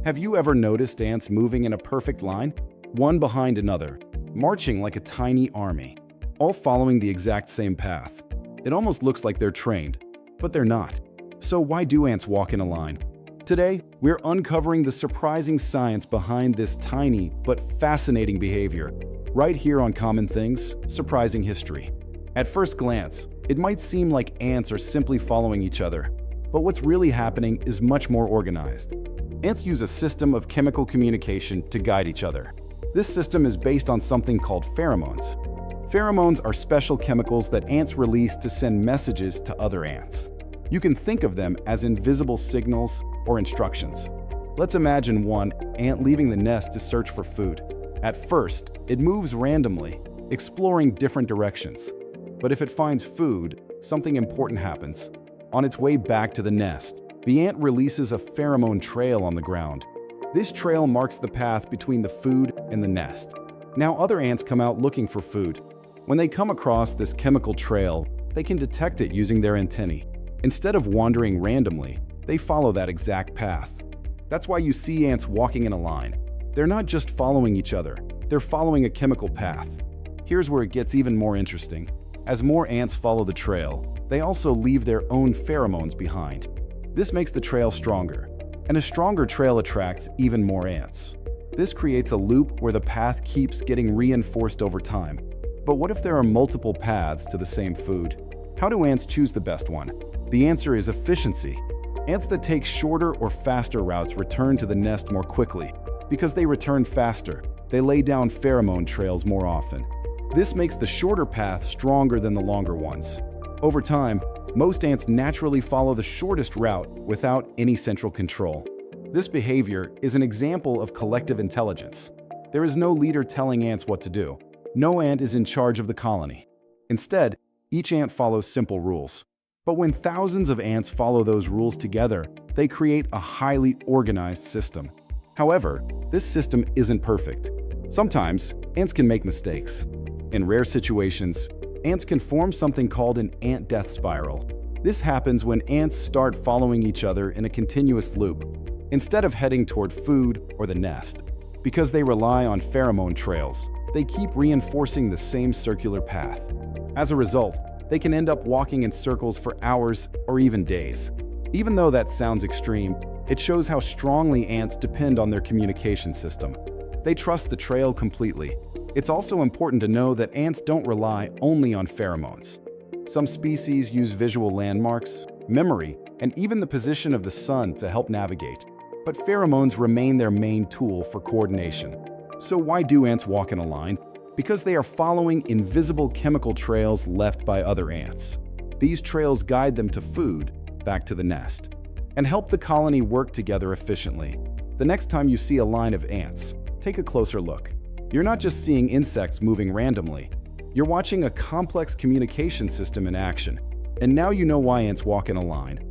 Have you ever noticed ants moving in a perfect line, one behind another, marching like a tiny army, all following the exact same path? It almost looks like they're trained, but they're not. So why do ants walk in a line? Today, we're uncovering the surprising science behind this tiny but fascinating behavior, right here on Common Things, Surprising History. At first glance, it might seem like ants are simply following each other, but what's really happening is much more organized. Ants use a system of chemical communication to guide each other. This system is based on something called pheromones. Pheromones are special chemicals that ants release to send messages to other ants. You can think of them as invisible signals or instructions. Let's imagine one ant leaving the nest to search for food. At first, it moves randomly, exploring different directions. But if it finds food, something important happens. On its way back to the nest, the ant releases a pheromone trail on the ground. This trail marks the path between the food and the nest. Now other ants come out looking for food. When they come across this chemical trail, they can detect it using their antennae. Instead of wandering randomly, they follow that exact path. That's why you see ants walking in a line. They're not just following each other, they're following a chemical path. Here's where it gets even more interesting. As more ants follow the trail, they also leave their own pheromones behind. This makes the trail stronger, and a stronger trail attracts even more ants. This creates a loop where the path keeps getting reinforced over time. But what if there are multiple paths to the same food? How do ants choose the best one? The answer is efficiency. Ants that take shorter or faster routes return to the nest more quickly. Because they return faster, they lay down pheromone trails more often. This makes the shorter path stronger than the longer ones. Over time, most ants naturally follow the shortest route without any central control. This behavior is an example of collective intelligence. There is no leader telling ants what to do. No ant is in charge of the colony. Instead, each ant follows simple rules. But when thousands of ants follow those rules together, they create a highly organized system. However, this system isn't perfect. Sometimes, ants can make mistakes. In rare situations, ants can form something called an ant death spiral. This happens when ants start following each other in a continuous loop, instead of heading toward food or the nest. Because they rely on pheromone trails, they keep reinforcing the same circular path. As a result, they can end up walking in circles for hours or even days. Even though that sounds extreme, it shows how strongly ants depend on their communication system. They trust the trail completely. It's also important to know that ants don't rely only on pheromones. Some species use visual landmarks, memory, and even the position of the sun to help navigate. But pheromones remain their main tool for coordination. So why do ants walk in a line? Because they are following invisible chemical trails left by other ants. These trails guide them to food, back to the nest, and help the colony work together efficiently. The next time you see a line of ants, take a closer look. You're not just seeing insects moving randomly. You're watching a complex communication system in action. And now you know why ants walk in a line.